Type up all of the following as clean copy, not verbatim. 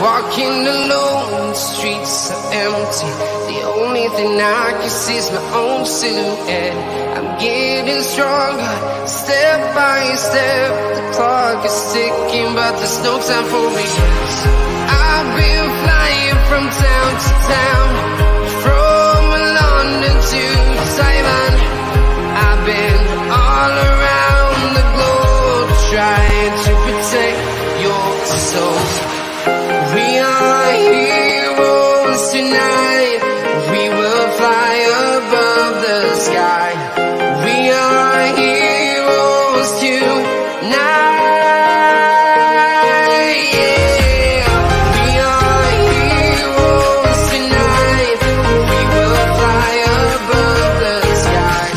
Walking alone, the streets are empty. The only thing I can see is my own silhouette. I'm getting stronger, step by step. The clock is ticking, but there's no time for regrets. I've been flying from town to town, from London to Taiwan. I've been all around the globe, trying to protect your soul. We are heroes tonight. We will fly above the sky. We are heroes tonight. Yeah. We are heroes tonight. We will fly above the sky.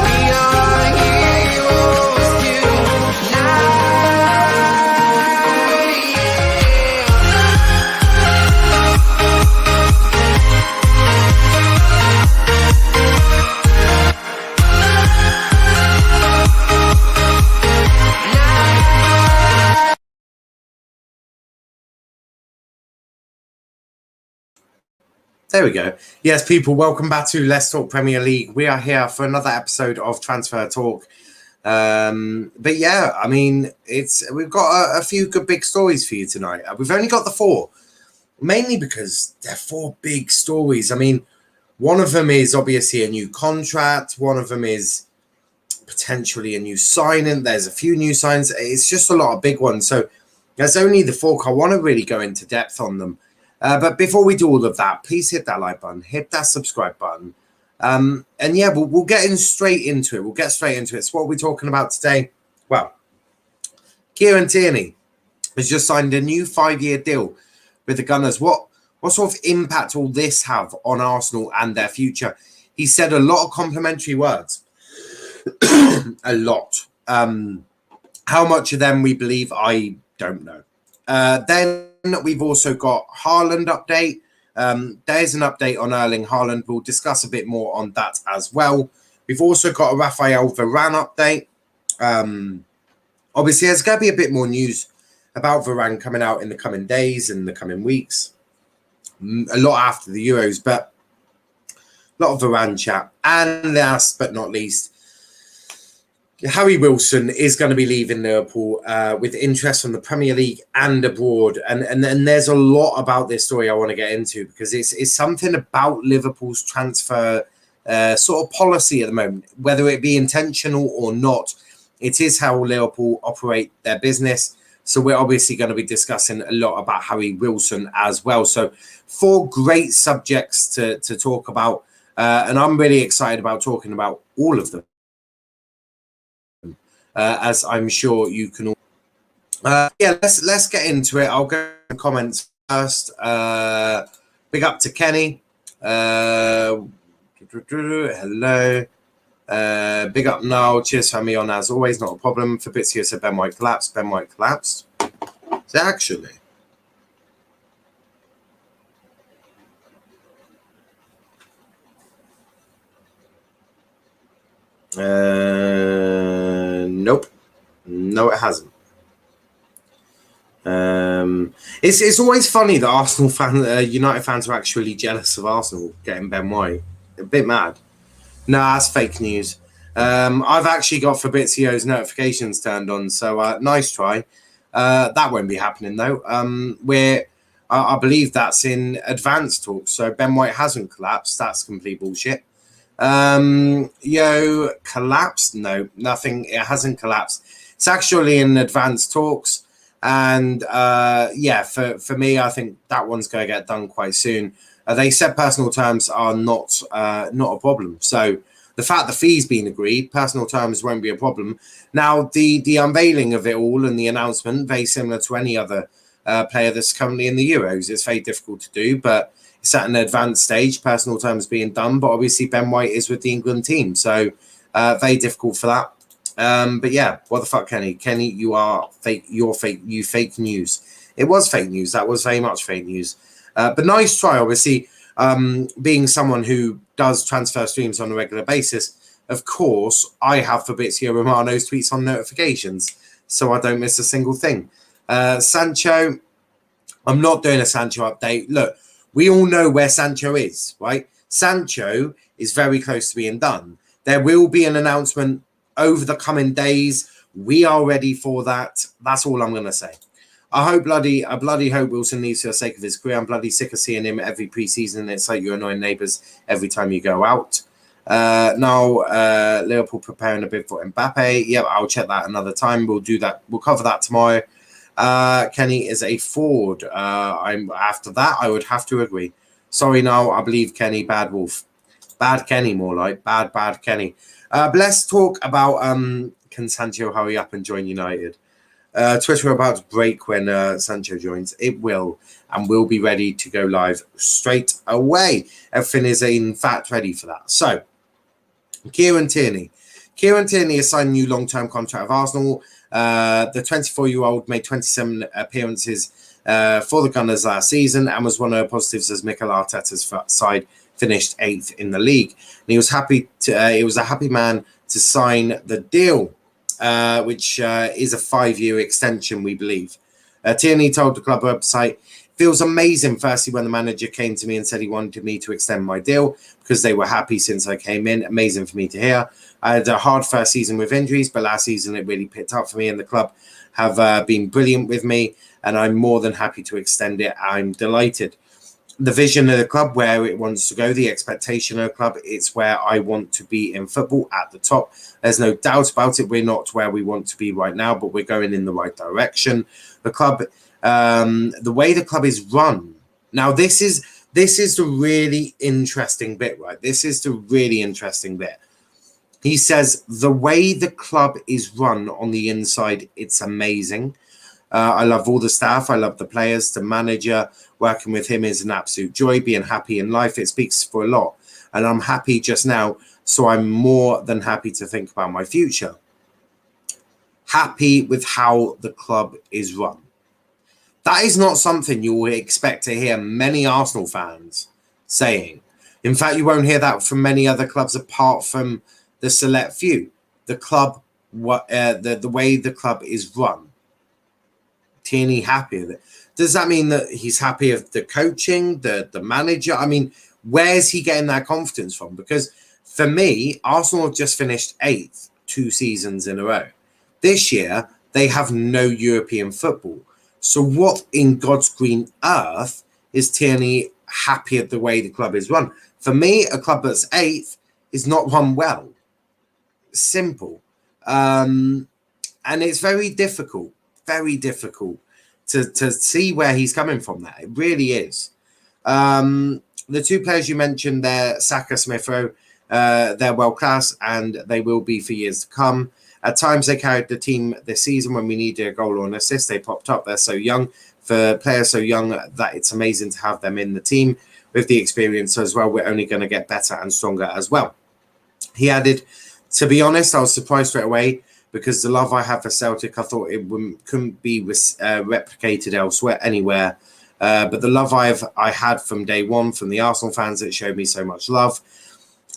We are heroes tonight. There we go. Yes, people, welcome back to Let's Talk Premier League. We are here for another episode of Transfer Talk. But yeah, I mean, we've got a few good big stories for you tonight. We've only got the four, mainly because they're four big stories. I mean, one of them is obviously a new contract. One of them is potentially a new signing. There's a few new signs. It's just a lot of big ones. So there's only the four. I want to really go into depth on them. But before we do all of that, please hit that like button, hit that subscribe button. And yeah, we'll get straight into it. We'll get straight into it. So what we're talking about today, well, Kieran Tierney has just signed a new 5-year deal with the Gunners. What sort of impact will this have on Arsenal and their future? He said a lot of complimentary words. A lot. How much of them we believe, I don't know. Then we've also got Haaland update. There's an update on Erling Haaland. We'll discuss a bit more on that as well. We've also got a Raphael Varane update. Obviously, there's going to be a bit more news about Varane coming out in the coming days and the coming weeks. A lot after the Euros, but a lot of Varane chat. And last but not least, Harry Wilson is going to be leaving Liverpool with interest from the Premier League and abroad. And there's a lot about this story I want to get into because it's something about Liverpool's transfer sort of policy at the moment, whether it be intentional or not. It is how Liverpool operate their business. So we're obviously going to be discussing a lot about Harry Wilson as well. So 4 great subjects to talk about. And I'm really excited about talking about all of them. As I'm sure you can all. Yeah, let's get into it. I'll go to comments first. Big up to Kenny. Hello. Big up now. Cheers for me on as always. Not a problem. Fabrizio said Ben White collapsed. Ben White collapsed. Is it actually? Nope. No, it hasn't. It's always funny that Arsenal fans, United fans are actually jealous of Arsenal getting Ben White. A bit mad. Nah, that's fake news. I've actually got Fabrizio's notifications turned on, so nice try. That won't be happening though. I believe that's in advanced talks, so Ben White hasn't collapsed. That's complete bullshit. Collapsed? No, nothing. It hasn't collapsed. It's actually in advanced talks, and for me, I think that one's going to get done quite soon. They said personal terms are not a problem. So the fact the fee's been agreed, personal terms won't be a problem. Now the unveiling of it all and the announcement, very similar to any other player that's currently in the Euros. It's very difficult to do, but it's at an advanced stage, personal terms being done, but obviously Ben White is with the England team, so very difficult for that. But yeah, what the fuck, Kenny? Kenny, you are fake. You're fake. You fake news. It was fake news. That was very much fake news. But nice try, obviously. Being someone who does transfer streams on a regular basis, of course, I have Fabrizio Romano's tweets on notifications, so I don't miss a single thing. Sancho, I'm not doing a Sancho update. Look, we all know where Sancho is, right? Sancho is very close to being done. There will be an announcement over the coming days. We are ready for that. That's all I'm going to say. I bloody hope Wilson leaves for the sake of his career. I'm bloody sick of seeing him every preseason. It's like your annoying neighbours every time you go out. Now, Liverpool preparing a bid for Mbappe. Yeah, I'll check that another time. We'll do that. We'll cover that tomorrow. Kenny is a fraud. After that, I would have to agree. Sorry, no, I believe Kenny, bad wolf. Bad Kenny, more like. Bad Kenny. But let's talk about can Sancho hurry up and join United? Twitter about to break when Sancho joins. It will, and we'll be ready to go live straight away. Everything is in fact ready for that. So, Kieran Tierney. Kieran Tierney has signed a new long-term contract with Arsenal. The 24-year-old made 27 appearances for the Gunners last season and was one of the positives as Mikel Arteta's side finished 8th in the league. And he was happy to. He was a happy man to sign the deal, which is a 5-year extension, we believe. Tierney told the club website, "Feels amazing, firstly, when the manager came to me and said he wanted me to extend my deal because they were happy since I came in. Amazing for me to hear. I had a hard first season with injuries, but last season it really picked up for me, and the club have been brilliant with me, and I'm more than happy to extend it. I'm delighted. The vision of the club, where it wants to go, the expectation of the club, it's where I want to be in football at the top. There's no doubt about it. We're not where we want to be right now, but we're going in the right direction. The club, the way the club is run. Now, this is the really interesting bit, right? This is the really interesting bit. He says, the way the club is run on the inside, it's amazing. I love all the staff. I love the players, the manager. Working with him is an absolute joy. Being happy in life, it speaks for a lot. And I'm happy just now, so I'm more than happy to think about my future. Happy with how the club is run. That is not something you will expect to hear many Arsenal fans saying. In fact, you won't hear that from many other clubs apart from the select few. The club, the way the club is run. Tierney happy with it. Does that mean that he's happy with the coaching, the manager? I mean, where's he getting that confidence from? Because for me, Arsenal have just finished 8th 2 seasons in a row. This year, they have no European football. So what in God's green earth is Tierney happy at the way the club is run? For me, a club that's 8th is not run well. Simple. And it's very difficult to see where he's coming from there. It really is. The 2 players you mentioned there, Saka, Smith Rowe, they're world class and they will be for years to come. At times they carried the team this season when we needed a goal or an assist. They popped up. They're so young. For players so young, that it's amazing to have them in the team with the experience as well. We're only going to get better and stronger as well. He added, to be honest, I was surprised straight away because the love I have for Celtic, I thought it couldn't be replicated elsewhere, anywhere. But the love I had from day one from the Arsenal fans, it showed me so much love.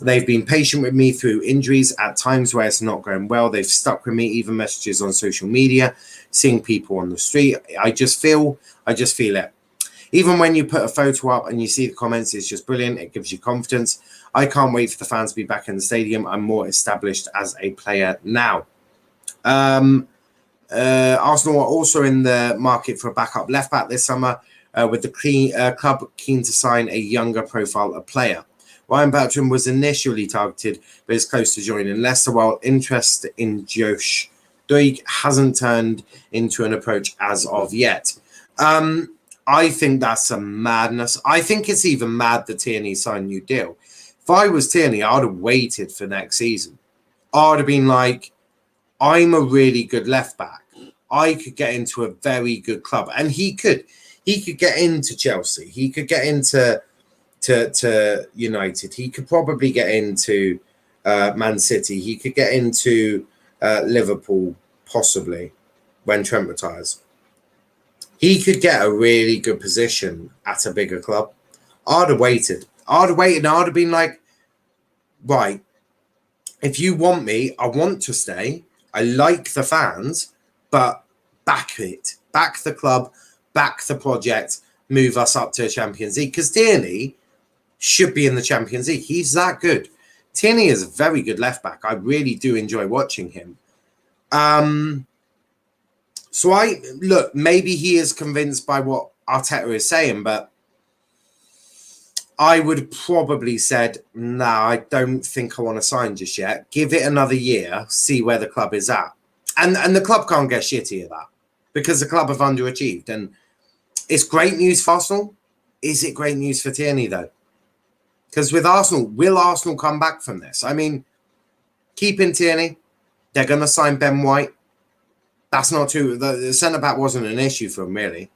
They've been patient with me through injuries at times where it's not going well. They've stuck with me, even messages on social media, seeing people on the street. I just feel it. Even when you put a photo up and you see the comments, it's just brilliant. It gives you confidence. I can't wait for the fans to be back in the stadium. I'm more established as a player now. Arsenal are also in the market for a backup left back this summer, with the club keen to sign a younger profile of player. Ryan Bertrand was initially targeted, but is close to joining Leicester, while interest in Josh Doig hasn't turned into an approach as of yet. I think that's a madness. I think it's even mad that Tierney signed a new deal. If I was Tierney, I'd have waited for next season. I'd have been like, I'm a really good left back. I could get into a very good club. And he could get into Chelsea. He could get into to United. He could probably get into Man City. He could get into Liverpool, possibly, when Trent retires. He could get a really good position at a bigger club. I'd have waited. I'd have been like, right, if you want me, I want to stay. I like the fans, but back it. Back the club, back the project. move us up to Champions League, because Tierney should be in the Champions League. He's that good. Tierney is a very good left back. I really do enjoy watching him. So look, maybe he is convinced by what Arteta is saying, but I would probably said, no, I don't think I want to sign just yet. Give it another year, see where the club is at. And the club can't get shitty at that, because the club have underachieved. And it's great news for Arsenal. Is it great news for Tierney, though? Because with Arsenal, will Arsenal come back from this? I mean, keeping Tierney, they're going to sign Ben White. That's not too... The centre-back wasn't an issue for them, really.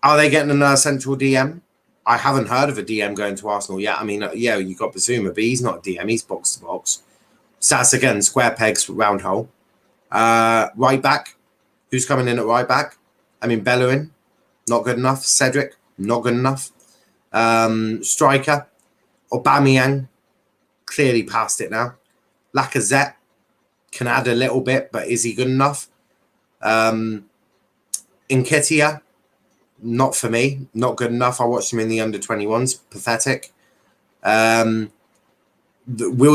Are they getting a central DM? I haven't heard of a DM going to Arsenal yet. I mean, yeah, you got Basuma, but he's not a DM. He's box-to-box. So that's, again, square pegs, round hole. Right back. Who's coming in at right back? I mean, Bellerin, not good enough. Cedric, not good enough. Striker, Aubameyang, clearly past it now. Lacazette can add a little bit, but is he good enough? Nketiah, not for me, not good enough. I watched him in the under-21s, pathetic. Will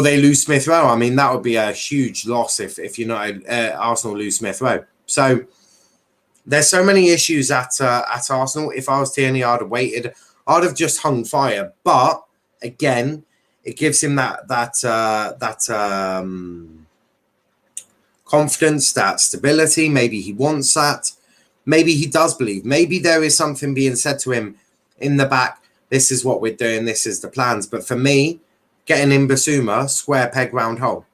they lose Smith Rowe? I mean, that would be a huge loss if you're not Arsenal lose Smith Rowe. So there's so many issues at Arsenal. If I was Tierney, I'd have waited. I'd have just hung fire. But again, it gives him that confidence, that stability. Maybe he wants that. Maybe he does believe. Maybe there is something being said to him in the back. This is what we're doing. This is the plans. But for me, getting in Basuma, square peg, round hole.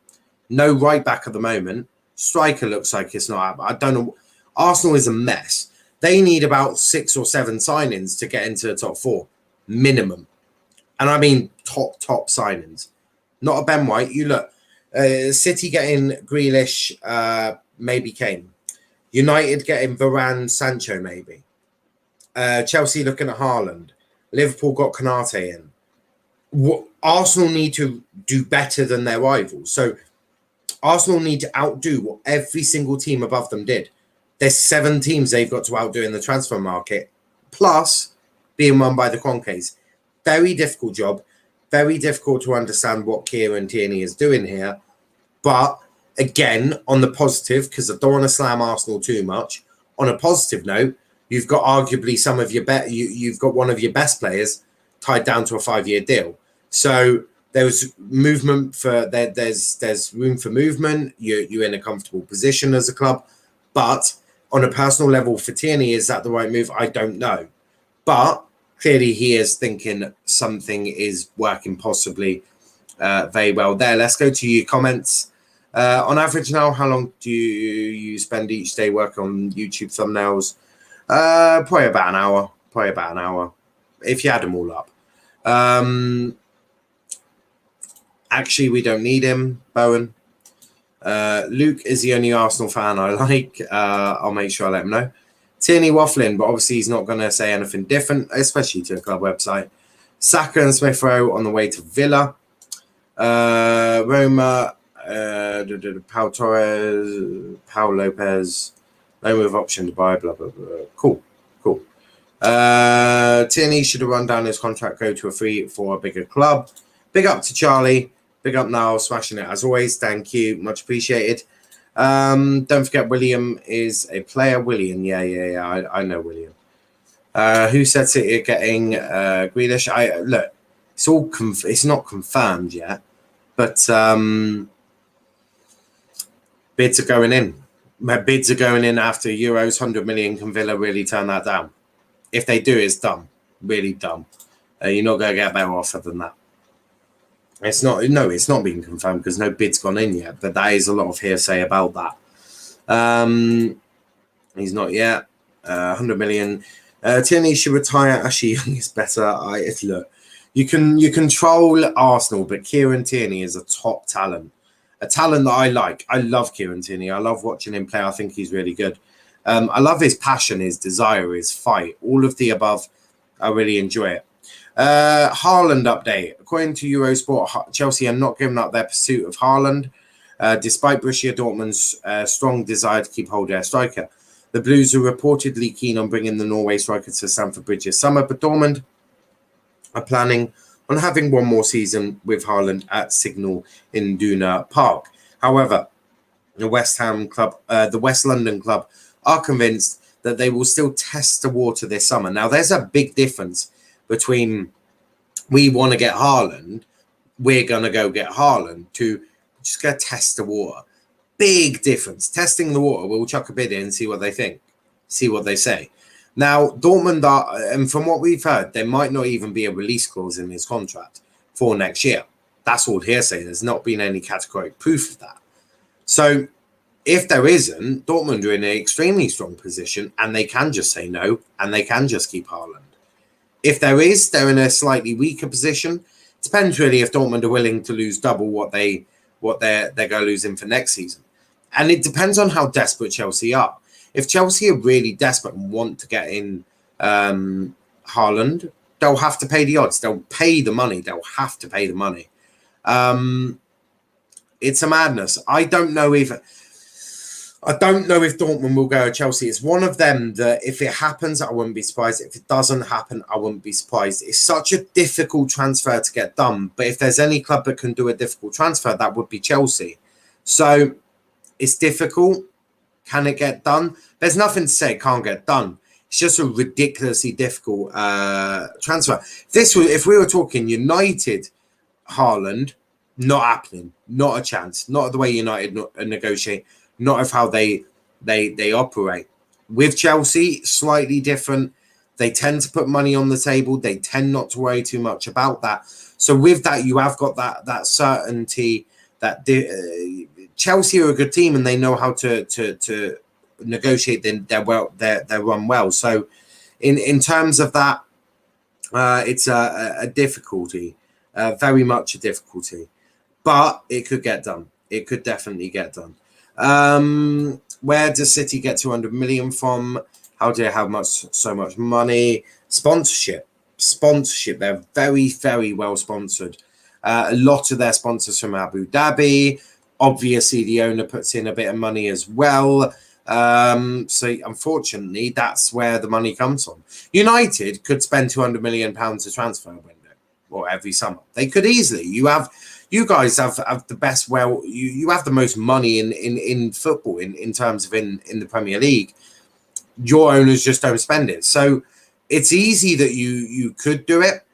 No right back at the moment. Striker looks like it's not. I don't know. Arsenal is a mess. They need about 6 or 7 signings to get into the top 4, minimum. And I mean top signings. Not a Ben White. You look, City getting Grealish, maybe Kane. United getting Varane, Sancho, maybe. Chelsea looking at Haaland. Liverpool got Konate in. Arsenal need to do better than their rivals. So Arsenal need to outdo what every single team above them did. There's 7 teams they've got to outdo in the transfer market, plus being run by the Cronkies. Very difficult job. Very difficult to understand what Kieran Tierney is doing here. But again, on the positive, because I don't want to slam Arsenal too much, on a positive note, you've got arguably some of your you've got one of your best players tied down to a 5-year deal. So there's movement for there's room for movement. You're in a comfortable position as a club. But on a personal level for Tierney, is that the right move? I don't know. But clearly he is thinking something is working possibly very well there. Let's go to your comments. On average now, how long do you spend each day working on YouTube thumbnails? Probably about an hour. If you add them all up. Actually, we don't need him, Bowen. Luke is the only Arsenal fan I like. I'll make sure I let him know. Tierney waffling, but obviously he's not going to say anything different, especially to a club website. Saka and Smith Rowe on the way to Villa. Roma, Pau Torres, Pau Lopez, no move option to buy, blah, blah, blah. Cool. Tierney should have run down his contract, go to a free for a bigger club. Big up to Charlie. Big up now, smashing it as always. Thank you. Much appreciated. Don't forget, William is a player. William, yeah. I know William. Who said City are getting Grealish? Look, it's all it's not confirmed yet, but bids are going in. Bids are going in after Euros, 100 million. Can Villa really turn that down? If they do, it's dumb. Really dumb. You're not going to get a better offer than that. It's not being confirmed because no bid's gone in yet, but that is a lot of hearsay about that. He's not yet. 100 million. Tierney should retire. Ashley Young is better. Look, you can troll Arsenal, but Kieran Tierney is a top talent. A talent that I like. I love Kieran Tierney. I love watching him play. I think he's really good. I love his passion, his desire, his fight. All of the above. I really enjoy it. Haaland update. According to Eurosport, Chelsea are not giving up their pursuit of Haaland, despite Borussia Dortmund's strong desire to keep hold of their striker. The Blues are reportedly keen on bringing the Norway striker to Stamford Bridge this summer, but Dortmund are planning on having one more season with Haaland at Signal Iduna Park. However, the West London club are convinced that they will still test the water this summer. Now, there's a big difference between we want to get Haaland, we're going to go get Haaland, to just go test the water. Big difference. Testing the water, we'll chuck a bid in and see what they think, see what they say. Now, Dortmund are, and from what we've heard, there might not even be a release clause in his contract for next year. That's all hearsay. There's not been any categorical proof of that. So if there isn't, Dortmund are in an extremely strong position and they can just say no and they can just keep Haaland. If there is, they're in a slightly weaker position. Depends really if Dortmund are willing to lose double what they're going to lose in for next season. And it depends on how desperate Chelsea are. If Chelsea are really desperate and want to get in Haaland, they'll have to pay the odds. They'll pay the money. They'll have to pay the money. It's a madness. I don't know if Dortmund will go to Chelsea. It's one of them that if it happens, I wouldn't be surprised. If it doesn't happen, I wouldn't be surprised. It's such a difficult transfer to get done. But if there's any club that can do a difficult transfer, that would be Chelsea. So it's difficult. Can it get done? There's nothing to say it can't get done. It's just a ridiculously difficult transfer. If we were talking United, Haaland, not happening. Not a chance. Not the way United negotiate. Not of how they operate. With Chelsea, slightly different. They tend to put money on the table. They tend not to worry too much about that. So with that, you have got that certainty that Chelsea are a good team and they know how to negotiate their run well. So in terms of that, it's a difficulty, very much a difficulty, but it could get done. It could definitely get done. Where does City get 200 million from? How do they have so much money? Sponsorship. They're very, very well sponsored. A lot of their sponsors from Abu Dhabi. Obviously, the owner puts in a bit of money as well. So unfortunately, that's where the money comes from. United could spend £200 million a transfer window, or every summer. They could easily. You guys have the best. Well, you have the most money in football in terms of in the Premier League. Your owners just don't spend it. So it's easy that you could do it,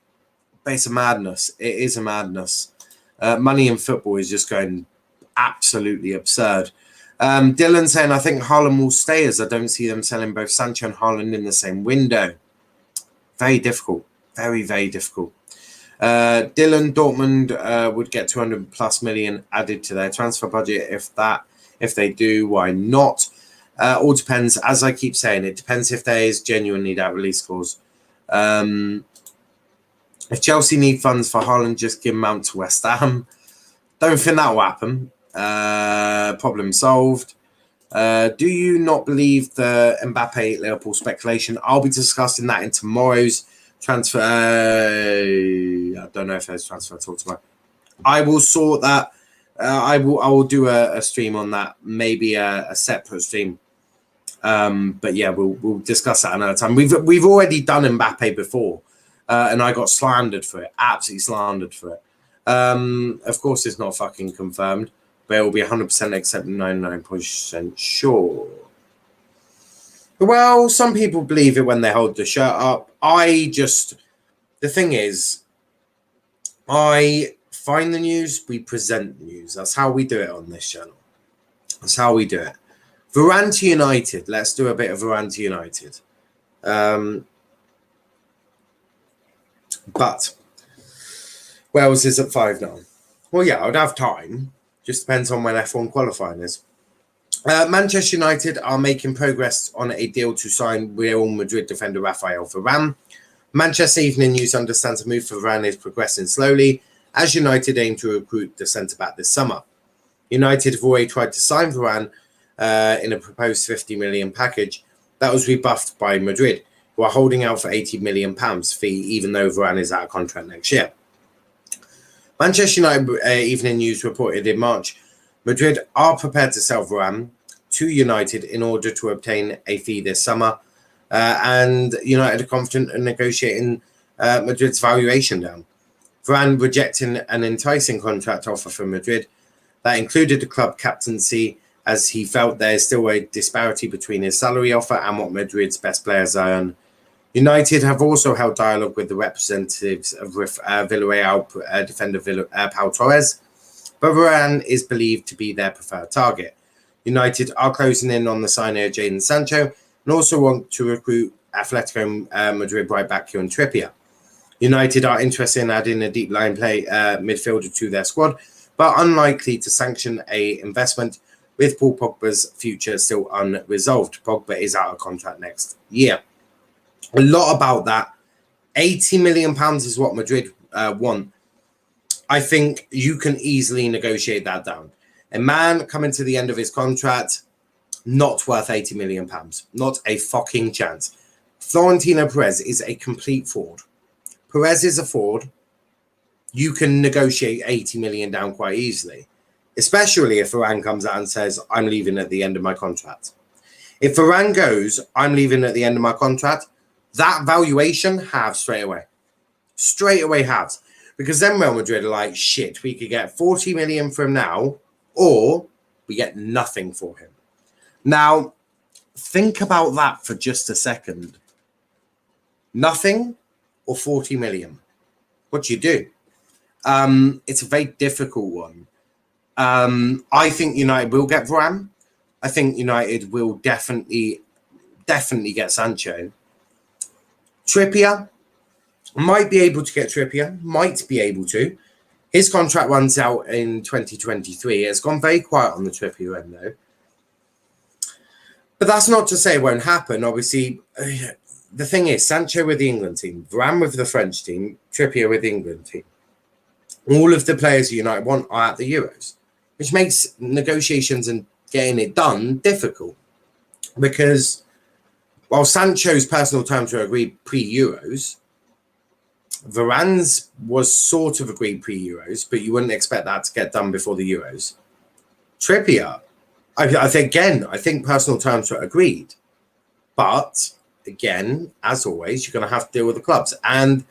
but it's a madness. It is a madness. Money in football is just going absolutely absurd. Dylan saying, I think Haaland will stay as I don't see them selling both Sancho and Haaland in the same window. Very difficult. Very, very difficult. Dylan, Dortmund would get 200 plus million added to their transfer budget. If they do, why not? All depends. As I keep saying, it depends if there is genuinely that release clause. If Chelsea need funds for Haaland, just give them out to West Ham. Don't think that will happen. Problem solved. Do you not believe the Mbappe Liverpool speculation? I'll be discussing that in tomorrow's transfer. I don't know if there's transfer talk tomorrow. I will sort that. I will do a stream on that, maybe a separate stream. But yeah, we'll discuss that another time. We've already done Mbappe before, and I got slandered for it. Absolutely slandered for it. Of course, it's not fucking confirmed, but it will be 100% except 99% sure. Well, some people believe it when they hold the shirt up. The thing is, I find the news, we present the news. That's how we do it on this channel. That's how we do it. Varane to United. Let's do a bit of Varane to United. But Wales is at 5 now. Well, yeah, I'd have time. Just depends on when F1 qualifying is. Manchester United are making progress on a deal to sign Real Madrid defender Rafael Varane. Manchester Evening News understands the move for Varane is progressing slowly as United aim to recruit the centre-back this summer. United have already tried to sign Varane in a proposed £50 million package that was rebuffed by Madrid, who are holding out for £80 million fee, even though Varane is out of contract next year. Manchester United Evening News reported in March, Madrid are prepared to sell Varane to United in order to obtain a fee this summer. And United are confident in negotiating Madrid's valuation down. Varane rejecting an enticing contract offer from Madrid that included the club captaincy, as he felt there is still a disparity between his salary offer and what Madrid's best players earn. United have also held dialogue with the representatives of Villarreal defender Pau Torres, but Varane is believed to be their preferred target. United are closing in on the signing of Jadon Sancho and also want to recruit Atletico Madrid right back Kieran Trippier. United are interested in adding a deep line play midfielder to their squad, but unlikely to sanction a investment with Paul Pogba's future still unresolved. Pogba is out of contract next year. A lot about that. £80 million is what Madrid want. I think you can easily negotiate that down. A man coming to the end of his contract, not worth £80 million. Not a fucking chance. Florentino Perez is a complete fraud. Perez is a fraud. You can negotiate 80 million down quite easily, especially if Varane comes out and says, I'm leaving at the end of my contract. If Varane goes, I'm leaving at the end of my contract, that valuation halves straight away. Straight away halves. Because then Real Madrid are like, shit, we could get 40 million from now, or we get nothing for him. Now, think about that for just a second. Nothing or 40 million. What do you do? It's a very difficult one. I think United will get Varane. I think United will definitely get Sancho. Trippier, might be able to get Trippier. Might be able to. His contract runs out in 2023. It's gone very quiet on the Trippier end, though. But that's not to say it won't happen. Obviously, the thing is, Sancho with the England team, Varane with the French team, Trippier with the England team. All of the players United want are at the Euros, which makes negotiations and getting it done difficult. Because while Sancho's personal terms were agreed pre-Euros, Varane's was sort of agreed pre-Euros, but you wouldn't expect that to get done before the Euros. Trippier, I think personal terms were agreed. But, again, as always, you're going to have to deal with the clubs. And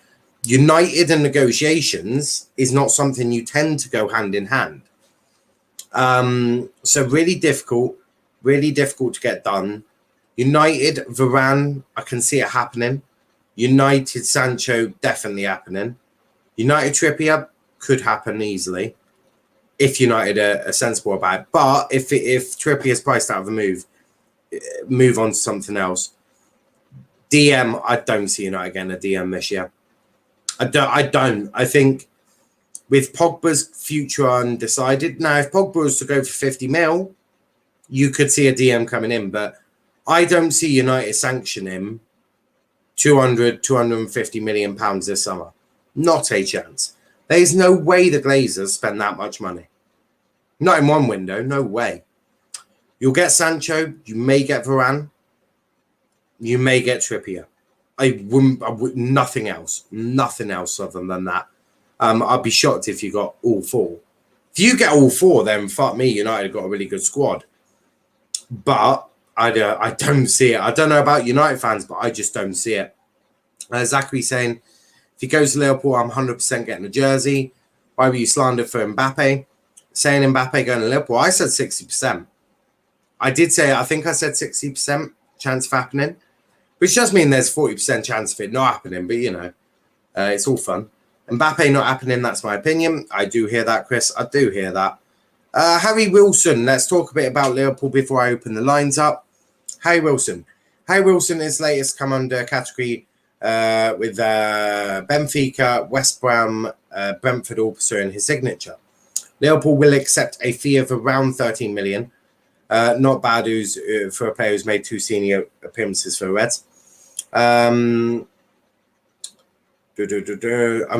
United and negotiations is not something you tend to go hand in hand. So really difficult to get done. United, Varane, I can see it happening. United, Sancho, definitely happening. United, Trippier could happen easily if United are sensible about it. But if Trippier is priced out of the move on to something else. DM, I don't see United getting a DM this year. I don't. I think with Pogba's future undecided. Now, if Pogba was to go for 50 mil, you could see a DM coming in. But I don't see United sanctioning 250 million pounds this summer. Not a chance. There's no way the Glazers spend that much money. Not in one window. No way. You'll get Sancho. You may get Varane. You may get Trippier. I wouldn't nothing else other than that. I'd be shocked if you got all four. If you get all four, then fuck me, United got a really good squad. But I don't see it. I don't know about United fans, but I just don't see it. Zachary saying, if he goes to Liverpool, I'm 100% getting a jersey. Why were you slandered for Mbappe? Saying Mbappe going to Liverpool, I said 60%. I think I said 60% chance of happening. Which does mean there's 40% chance of it not happening, but it's all fun. Mbappe not happening, that's my opinion. I do hear that, Chris. I do hear that. Harry Wilson, let's talk a bit about Liverpool before I open the lines up. Harry Wilson. Harry Wilson is latest come under category with Benfica, West Brom, Brentford all pursuing his signature. Liverpool will accept a fee of around 13 million. Not bad for a player who's made 2 senior appearances for the Reds. I'm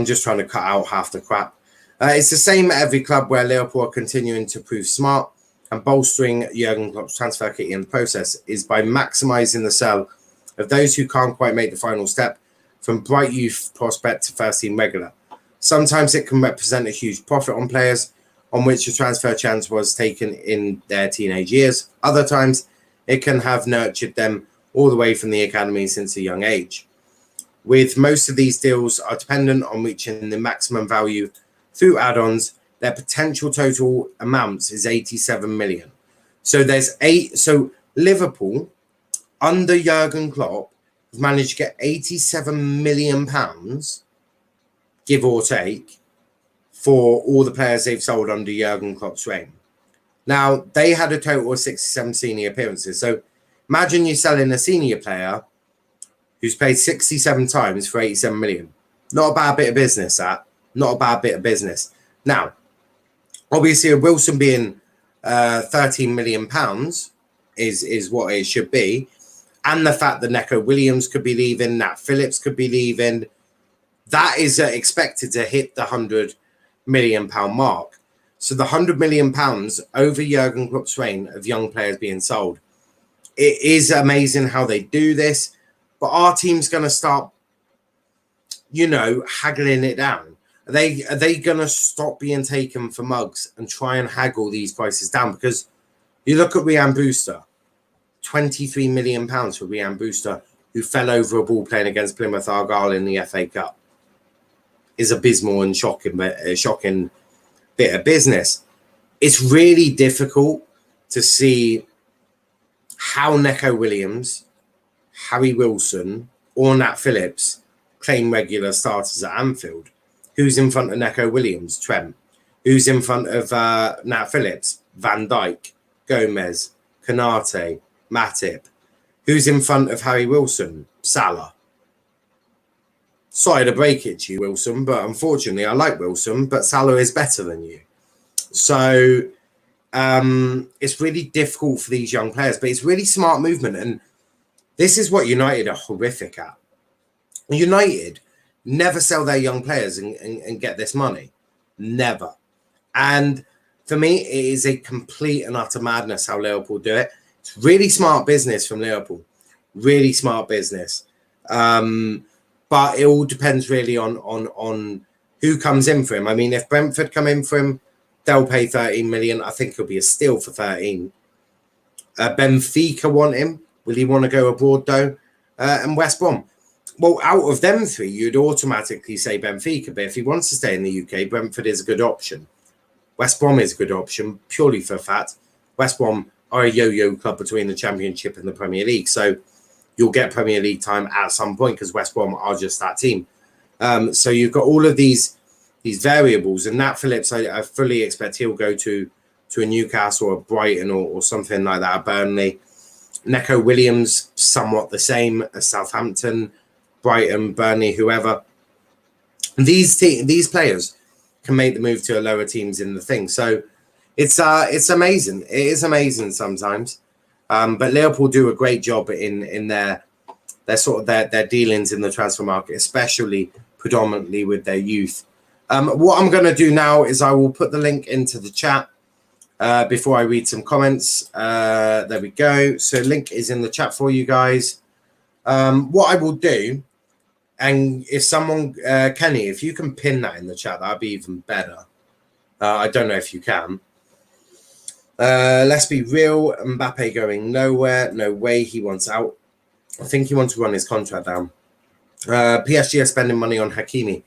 just trying to cut out half the crap. It's the same at every club where Liverpool are continuing to prove smart and bolstering Jurgen Klopp's transfer kit in the process is by maximising the sell of those who can't quite make the final step from bright youth prospect to first team regular. Sometimes it can represent a huge profit on players. on which a transfer chance was taken in their teenage years. Other times, it can have nurtured them all the way from the academy since a young age. With most of these deals are dependent on reaching the maximum value through add-ons, their potential total amounts is 87 million. So so Liverpool, under Jurgen Klopp, have managed to get 87 million pounds, give or take, for all the players they've sold under Jurgen Klopp's reign. Now, they had a total of 67 senior appearances. So imagine you're selling a senior player who's played 67 times for 87 million. Not a bad bit of business, that. Not a bad bit of business. Now, obviously, Wilson being 13 million pounds is what it should be. And the fact that Neco Williams could be leaving, Nat Phillips could be leaving, that is expected to hit the £100 million mark. So the £100 million over Jurgen Klopp's reign of young players being sold. It is amazing how they do this, but our team's going to start, haggling it down. Are they going to stop being taken for mugs and try and haggle these prices down? Because you look at Ryan Brewster, £23 million for Ryan Brewster, who fell over a ball playing against Plymouth Argyle in the FA Cup, is abysmal and shocking bit of business. It's really difficult to see how Neco Williams, Harry Wilson, or Nat Phillips claim regular starters at Anfield. Who's in front of Neco Williams? Trent. Who's in front of Nat Phillips? Van Dijk, Gomez, Konate, Matip. Who's in front of Harry Wilson? Salah. Sorry to break it to you, Wilson, but unfortunately I like Wilson, but Salah is better than you. So it's really difficult for these young players, but it's really smart movement. And this is what United are horrific at. United never sell their young players and get this money. Never. And for me, it is a complete and utter madness how Liverpool do it. It's really smart business from Liverpool. Really smart business. But it all depends really on who comes in for him. I mean, if Brentford come in for him, they'll pay 13 million. I think it'll be a steal for 13. Benfica want him. Will he want to go abroad though? And West Brom. Well, out of them three, you'd automatically say Benfica. But if he wants to stay in the UK, Brentford is a good option. West Brom is a good option, purely for fact. West Brom are a yo-yo club between the Championship and the Premier League. So you'll get Premier League time at some point because West Brom are just that team. So you've got all of these variables. And Nat Phillips, I fully expect he'll go to a Newcastle or Brighton or something like that, Burnley. Neco Williams, somewhat the same as Southampton, Brighton, Burnley, whoever. These players can make the move to lower teams in the thing. So it's amazing. It is amazing sometimes. But Liverpool do a great job in their dealings in the transfer market, especially predominantly with their youth. What I'm going to do now is I will put the link into the chat before I read some comments. There we go. So link is in the chat for you guys. What I will do, and if someone, Kenny, if you can pin that in the chat, that'd be even better. I don't know if you can. Let's be real. Mbappe going nowhere. No way he wants out. I think he wants to run his contract down. PSG are spending money on Hakimi.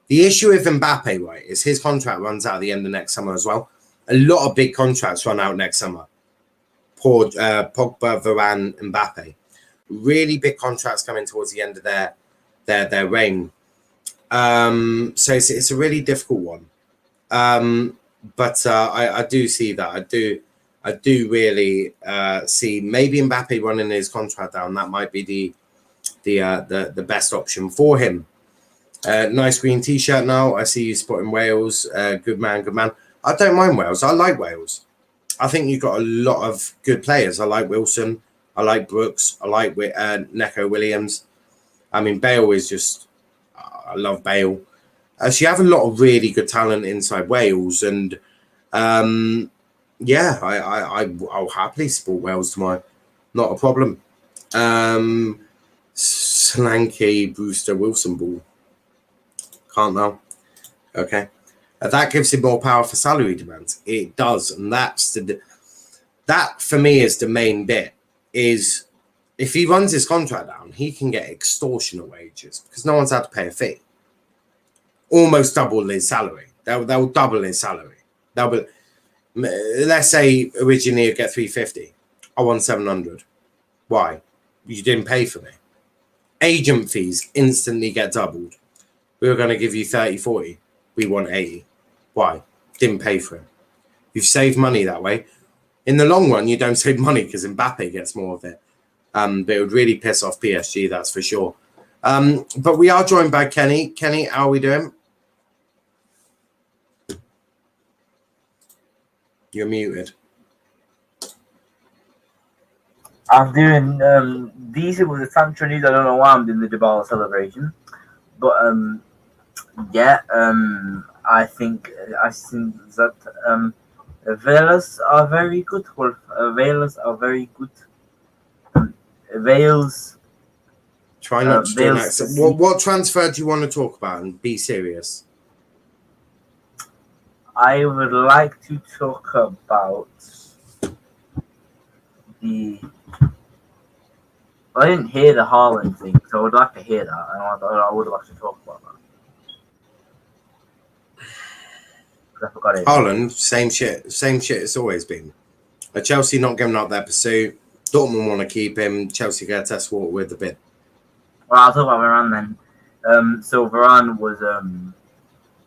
The issue with Mbappe, right, is his contract runs out at the end of next summer as well. A lot of big contracts run out next summer. Poor Pogba, Varane, Mbappe. Really big contracts coming towards the end of their reign. So it's a really difficult one. But I do see that. I do really see maybe Mbappe running his contract down. That might be the best option for him. Nice green t-shirt now. I see you spotting Wales. Good man, good man. I don't mind Wales. I like Wales. I think you've got a lot of good players. I like Wilson. I like Brooks. I like Neco Williams. I mean, Bale is just... I love Bale. So you have a lot of really good talent inside Wales. And, yeah, I'll happily support Wales tomorrow. Not a problem. Slanky Brewster Wilson ball. Can't now. Okay. That gives him more power for salary demands. It does, and that for me is the main bit. Is if he runs his contract down, he can get extortionate wages because no one's had to pay a fee. Almost double his salary. They'll double his salary. Let's say originally he'd get 350. I want 700. Why? You didn't pay for me. Agent fees instantly get doubled. We were going to give you 30, 40. We want 80. Why? Didn't pay for him. You've saved money that way. In the long run, you don't save money because Mbappe gets more of it. But it would really piss off PSG, that's for sure. But we are joined by Kenny. Kenny, how are we doing? You're muted. I'm doing decent with the Sancho news. I don't know why I'm doing the Dybala celebration, but I think that Velas are very good. Velas are very good. Vales. Try not to do an accent. What transfer do you want to talk about? And be serious. I would like to talk about I didn't hear the Haaland thing, so I would like to hear that. I would like to talk about that. I forgot it. Haaland, same shit it's always been. Chelsea not giving up their pursuit. Dortmund want to keep him. Chelsea get a test water with the bid. Well, I'll talk about Varane then. So Varane was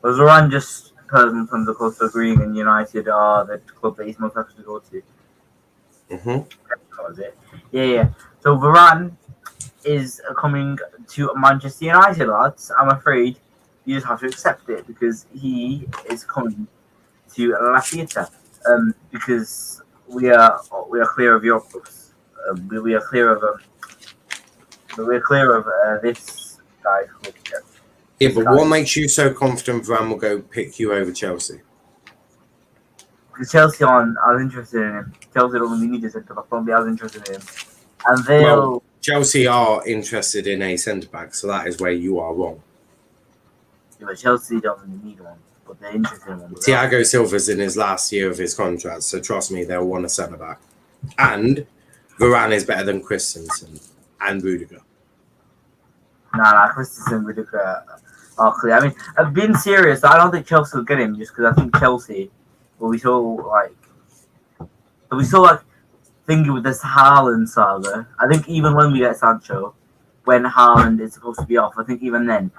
Varane just person comes close to agreeing and United are the club that he's most likely to go to. That was it. Yeah. So Varane is coming to Manchester United, lads. I'm afraid you just have to accept it because he is coming to La Fiesta. Because we are clear of your clubs. We are clear of this guy's club. Yeah, but what makes you so confident Varane will go pick you over Chelsea? Because Chelsea are interested in him. Chelsea don't really need a centre back, won't be as interested in him. And Chelsea are interested in a centre back, so that is where you are wrong. Yeah, but Chelsea don't really need one, but they're interested in one. Thiago Silva's in his last year of his contract, so trust me, they'll want a centre back. And Varane is better than Christensen and Rudiger. Nah, Christensen and Rudiger are clear. I mean, I've been serious. I don't think Chelsea will get him just because I think Chelsea will be so thinking with this Haaland saga. I think even when we get Sancho, when Haaland is supposed to be off, I think even then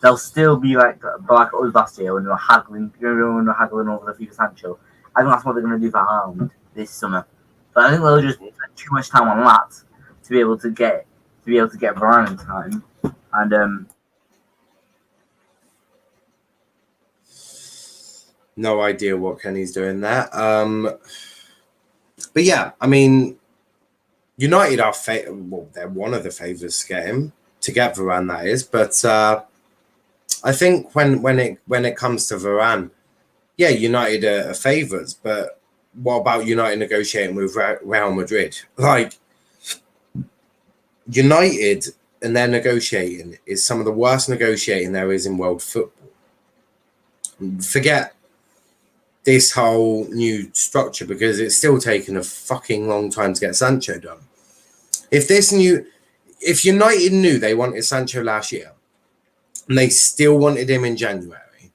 they'll still be like us last year when we were haggling over the FIFA Sancho. I think that's what they're going to do for Haaland this summer. But I think they'll just spend too much time on that to be able to get Varane in time. And no idea what Kenny's doing there. But yeah, I mean, United are they're one of the favourites to get Varane, that is. But I think when it comes to Varane, yeah, United are favourites. But what about United negotiating with Real Madrid? Like, United and their negotiating is some of the worst negotiating there is in world football. Forget this whole new structure because it's still taking a fucking long time to get Sancho done. If United knew they wanted Sancho last year and they still wanted him in January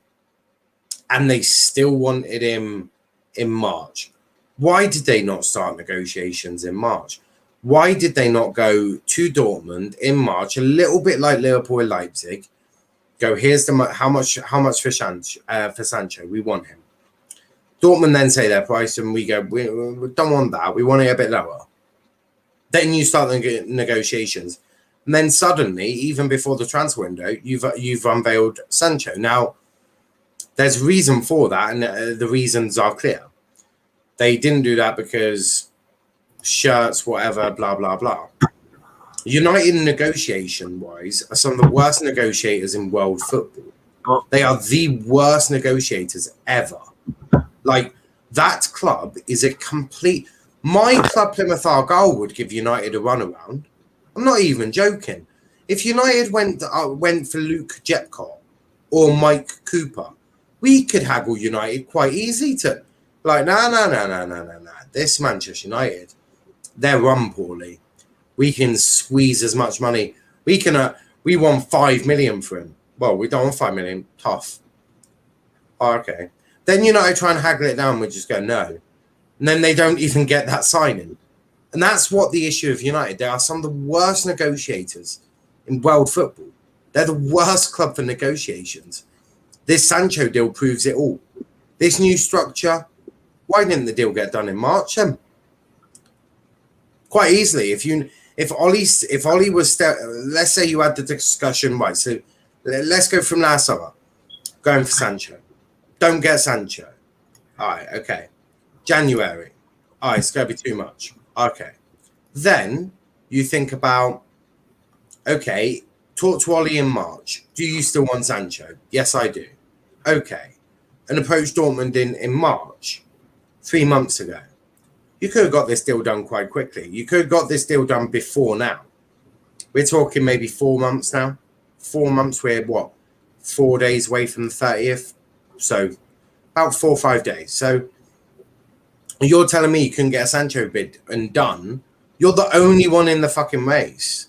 and they still wanted him in March, why did they not start negotiations in March? Why did they not go to Dortmund in March, a little bit like Liverpool and Leipzig? Go, here's how much for Sancho? We want him. Dortmund then say their price, and we go, we don't want that. We want it a bit lower. Then you start the negotiations, and then suddenly, even before the transfer window, you've unveiled Sancho. Now, there's reason for that, and the reasons are clear. They didn't do that because shirts, whatever, blah, blah, blah. United negotiation-wise are some of the worst negotiators in world football. They are the worst negotiators ever. Like, that club is a complete... My club, Plymouth Argyle, would give United a runaround. I'm not even joking. If United went for Luke Jepcott or Mike Cooper, We could haggle United quite easy to, like, no. This Manchester United, they're run poorly. We can squeeze as much money. We want 5 million for him. Well, we don't want 5 million. Tough. Oh, okay. Then United try and haggle it down. We just go, no. And then they don't even get that signing. And that's what the issue of United. They are some of the worst negotiators in world football. They're the worst club for negotiations. This Sancho deal proves it all. This new structure, why didn't the deal get done in March? Quite easily. If Ollie was, let's say you had the discussion, right? So let's go from last summer, going for Sancho. Don't get Sancho. All right, okay. January. All right, it's going to be too much. Okay. Then you think about, okay, talk to Ollie in March. Do you still want Sancho? Yes, I do. Okay. And approach Dortmund in March, 3 months ago. You could have got this deal done quite quickly. You could have got this deal done before now. We're talking maybe 4 months now. 4 months, we're what? 4 days away from the 30th. So about 4 or 5 days. So you're telling me you couldn't get a Sancho bid and done. You're the only one in the fucking race.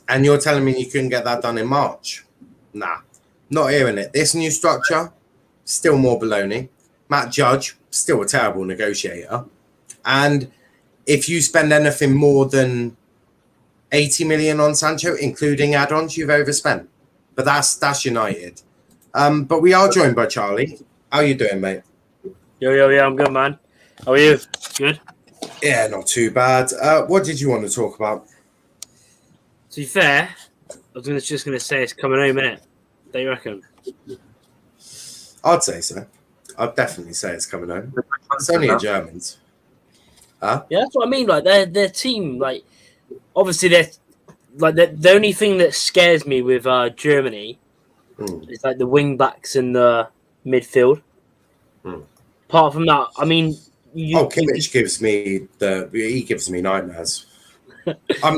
And you're telling me you couldn't get that done in March. Nah, not hearing it. This new structure, still more baloney. Matt Judge, still a terrible negotiator. And if you spend anything more than 80 million on Sancho, including add-ons, you've overspent. But that's United. But we are joined by Charlie. How are you doing, mate? Yo, I'm good, man. How are you? Good? Yeah, not too bad. What did you want to talk about? To be fair, I was just going to say it's coming home, innit? Don't you reckon? I'd say so. I'd definitely say it's coming home. It's only a Germans. Huh? Yeah, that's what I mean. Like, their team, like, obviously, they're like the only thing that scares me with Germany is like the wing backs in the midfield. Apart from that, I mean, Kimmich gives me nightmares.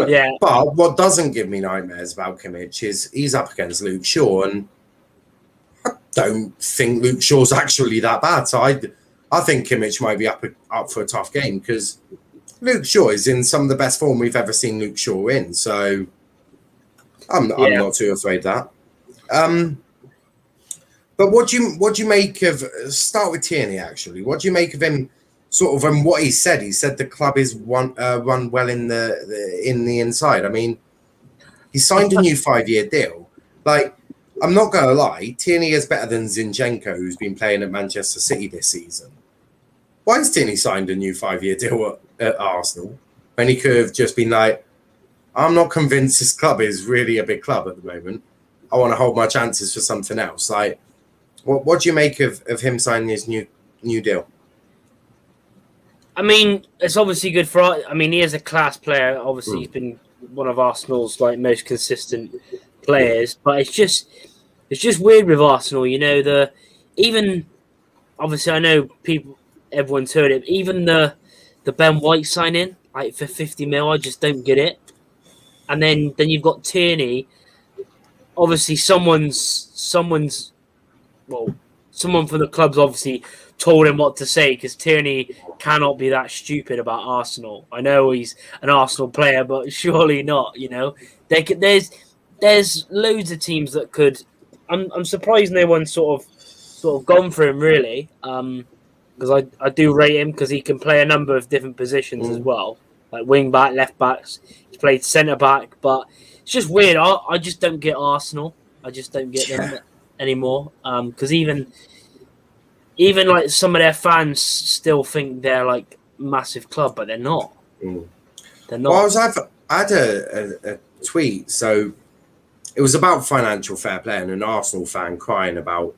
Yeah. But what doesn't give me nightmares about Kimmich is he's up against Luke Shaw, and I don't think Luke Shaw's actually that bad. So I think Kimmich might be up for a tough game because Luke Shaw is in some of the best form we've ever seen Luke Shaw in. So I'm not too afraid of that. But what do you make of? Start with Tierney. Actually, what do you make of him? Sort of, and what he said. He said the club is run well in the inside. I mean, he signed a new 5-year deal. Like, I'm not going to lie, Tierney is better than Zinchenko, who's been playing at Manchester City this season. Why has Tierney signed a new 5-year deal at Arsenal when he could have just been like, I'm not convinced this club is really a big club at the moment. I want to hold my chances for something else. Like, what do you make of him signing his new deal? I mean, it's obviously good for. I mean, he is a class player. Obviously, he's been one of Arsenal's like most consistent players. But it's just weird with Arsenal. You know, even obviously I know everyone's heard it. Even the Ben White signing like for 50 mil, I just don't get it. And then you've got Tierney. Obviously, someone from the club's obviously told him what to say because Tierney cannot be that stupid about Arsenal. I know he's an Arsenal player, but surely not. You know, there's loads of teams that could. I'm surprised no one's sort of gone for him really, because I do rate him because he can play a number of different positions as well, like wing back, left backs. He's played centre back, but it's just weird. I just don't get Arsenal. I just don't get them anymore. Because even like some of their fans still think they're like massive club, but they're not. They're not. Well, I had a tweet, so it was about financial fair play and an Arsenal fan crying about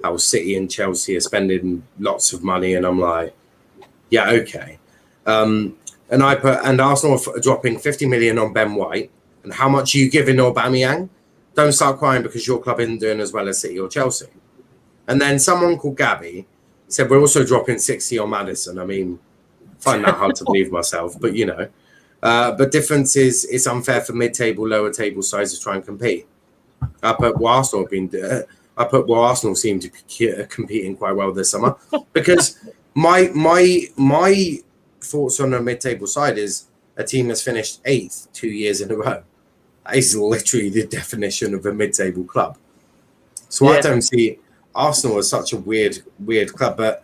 how City and Chelsea are spending lots of money, and I'm like, yeah, okay. And Arsenal are dropping 50 million on Ben White, and how much are you giving Aubameyang? Don't start crying because your club isn't doing as well as City or Chelsea. And then someone called Gabby said, we're also dropping 60 on Maddison. I mean, find that hard to believe myself, but you know. But difference is it's unfair for mid-table, lower table sides to try and compete. But what Arsenal have been doing, I put, well, Arsenal seem to be competing quite well this summer because my thoughts on a mid-table side is a team has finished 8th 2 years in a row. That is literally the definition of a mid-table club. So I don't see Arsenal as such a weird club, but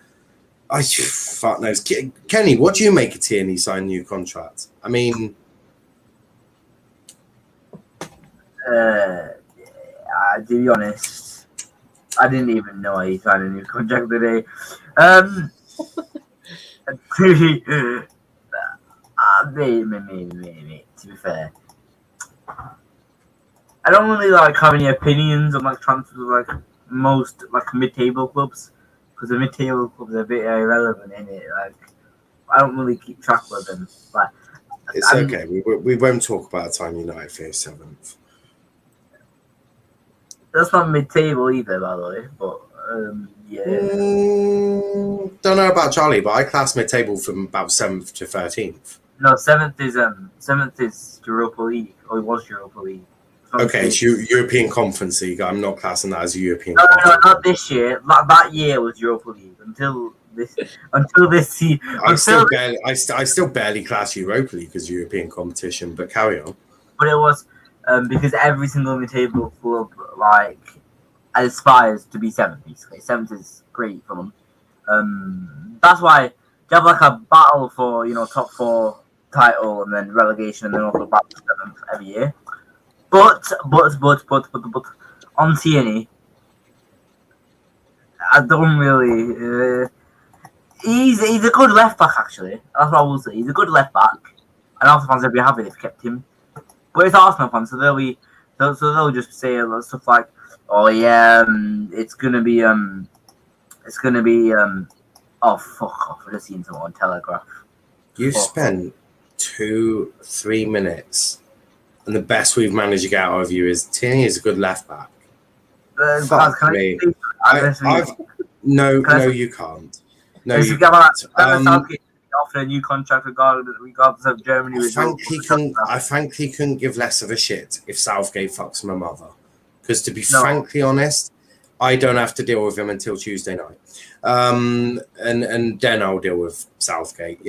I fuck knows. Kenny, what do you make of Tierney sign new contract? I mean, to be honest, I didn't even know he signed a new contract today. Maybe, to be fair, I don't really like have any opinions on like transfers of like most like mid-table clubs because the mid-table clubs are a bit irrelevant in it. Like I don't really keep track with them. But it's okay. We won't talk about a time United finished 7th. That's not mid-table either, by the way. But don't know about Charlie, but I class mid-table from about 7th to 13th. No, seventh is Europa League, or it was Europa League. Okay, it's European Conference League. I'm not classing that as a European. No, not this year. That year was Europa League until this season. I still barely class Europa League as European competition, but carry on. But it was because every single mid-table club like aspires to be 7th. Basically, 7th is great for them. That's why you have like a battle for top 4 title and then relegation and then also battle for 7th every year. But on Tierney, I don't really. He's a good left back actually. That's what I will say. He's a good left back, and Arsenal fans will be happy they've kept him. But it's Arsenal fans, so they'll just say a lot of stuff like, "Oh yeah, it's gonna be oh fuck off." I just seen someone on Telegraph. You spent 2-3 minutes. And the best we've managed to get out of you is Tierney is a good left back. Fuck me. No, you can't. No, you can't. Offer a new contract regardless of Germany. I frankly couldn't give less of a shit if Southgate fucks my mother. Because to be frankly honest, I don't have to deal with him until Tuesday night. And then I'll deal with Southgate.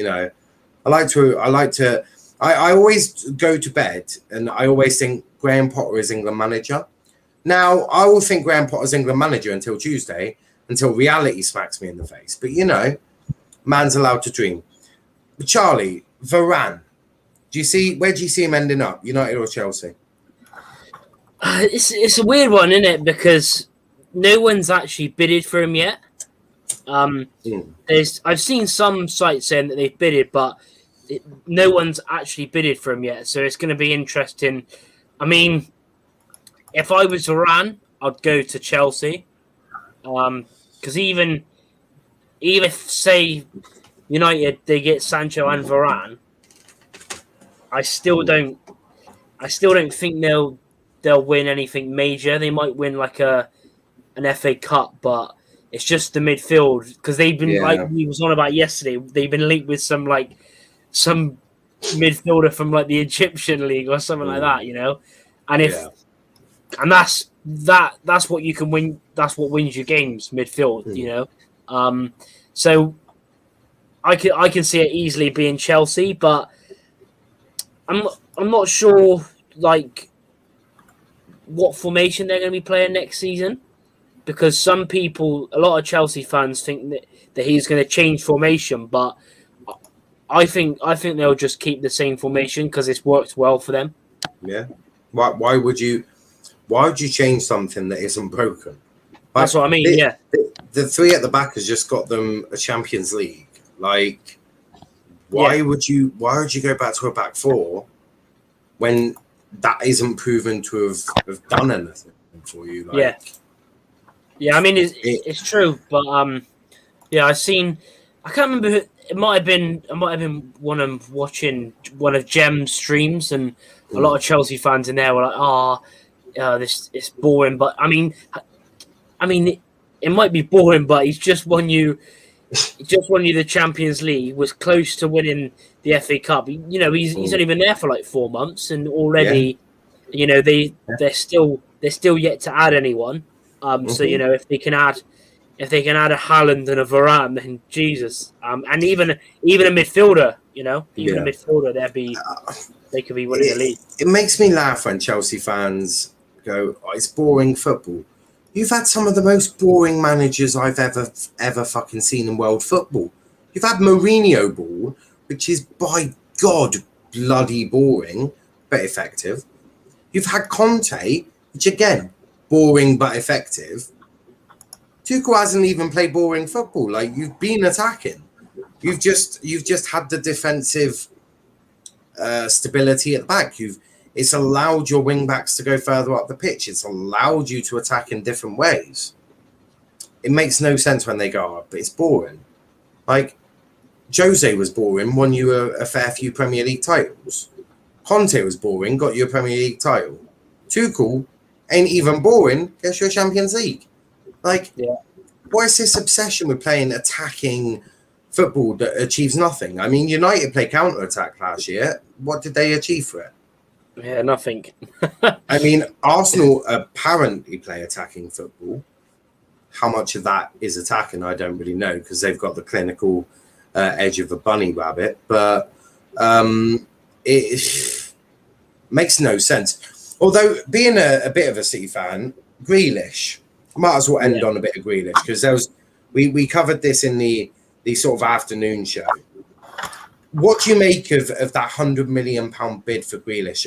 I always go to bed and I always think Graham Potter is England manager. Now, I will think Graham Potter's England manager until Tuesday, until reality smacks me in the face. But, man's allowed to dream. But Charlie, Varane, where do you see him ending up, United or Chelsea? It's a weird one, isn't it? Because no one's actually bidded for him yet. I've seen some sites saying that they've bidded, but no one's actually bidded for him yet, so it's going to be interesting. I mean, if I was Varane, I'd go to Chelsea, because even if say United they get Sancho and Varane, I still don't think they'll win anything major. They might win like an FA Cup, but it's just the midfield because they've been like we was on about yesterday. They've been linked with some midfielder from like the Egyptian league or something like that, and that's what you can win. That's what wins you games, midfield, So I can see it easily being Chelsea, but I'm not sure like what formation they're going to be playing next season, because a lot of Chelsea fans think that he's going to change formation, but I think they'll just keep the same formation because it's worked well for them. Yeah. Why would you change something that isn't broken? That's what I mean. The 3 at the back has just got them a Champions League. Like, why would you go back to a back 4 when that isn't proven to have done anything for you? Like, I mean it's true, but I've seen. I can't remember who. It might have been watching one of Jem's streams, and a lot of Chelsea fans in there were like, this is boring. But I mean, it might be boring, but he's just won you the Champions League, was close to winning the FA Cup. He's only been there for like 4 months, and already, they're still yet to add anyone. So if they can add a Haaland and a Varane, then Jesus, and even a midfielder, even a midfielder, they could be winning the league. It makes me laugh when Chelsea fans go, "Oh, it's boring football." You've had some of the most boring managers I've ever fucking seen in world football. You've had Mourinho ball, which is by God bloody boring but effective. You've had Conte, which again, boring but effective. Tuchel hasn't even played boring football. Like, you've been attacking. You've just had the defensive stability at the back. It's allowed your wing backs to go further up the pitch. It's allowed you to attack in different ways. It makes no sense when they go up, but it's boring. Like, Jose was boring, won you a fair few Premier League titles. Conte was boring, got you a Premier League title. Tuchel ain't even boring, gets you a Champions League. Like, what is this obsession with playing attacking football that achieves nothing? I mean, United played counter-attack last year. What did they achieve for it? Yeah, nothing. I mean, Arsenal apparently play attacking football. How much of that is attacking, I don't really know, because they've got the clinical edge of a bunny rabbit. But it makes no sense. Although, being a bit of a City fan, Grealish, I might as well end on a bit of Grealish, because we covered this in the sort of afternoon show. What do you make of that £100 million bid for Grealish?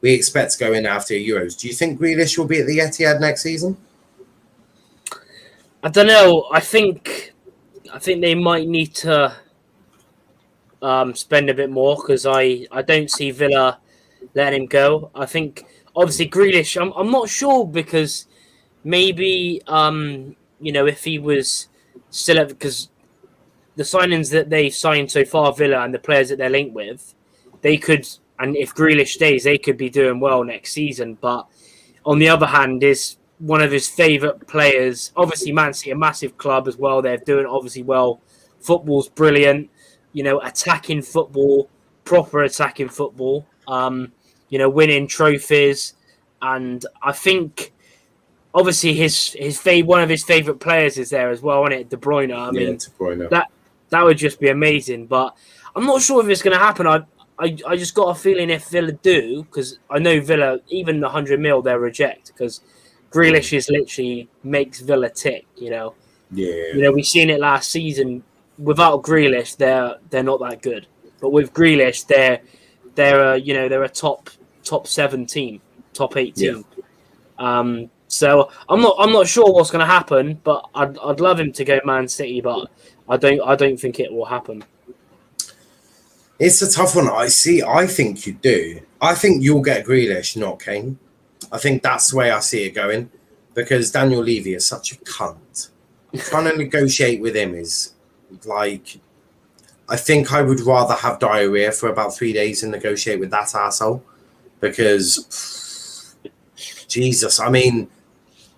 We expect to go in after Euros. Do you think Grealish will be at the Etihad next season? I don't know. I think they might need to spend a bit more, because I don't see Villa letting him go. I think obviously Grealish. I'm not sure, because maybe if he was still at, because the signings that they signed so far, Villa, and the players that they're linked with, they could, and if Grealish stays, they could be doing well next season. But on the other hand, is one of his favourite players. Obviously, Man City, a massive club as well. They're doing obviously well. Football's brilliant. Attacking football, proper attacking football. Winning trophies, and I think obviously his one of his favourite players is there as well, isn't it? De Bruyne. I mean, De Bruyne. That would just be amazing. But I'm not sure if it's going to happen. I just got a feeling if Villa do, because I know Villa, even the 100 mil, they'll reject, because Grealish is literally makes Villa tick. Yeah. We've seen it last season. Without Grealish, they're not that good. But with Grealish, they're a top 7 team, top 8 team. Yeah. So I'm not sure what's going to happen, but I'd love him to go Man City, but I don't think it will happen. It's a tough one. I think you do. I think you'll get Grealish, not Kane. I think that's the way I see it going, because Daniel Levy is such a cunt. Trying to negotiate with him is like, I think I would rather have diarrhea for about 3 days and negotiate with that asshole, because Jesus, I mean,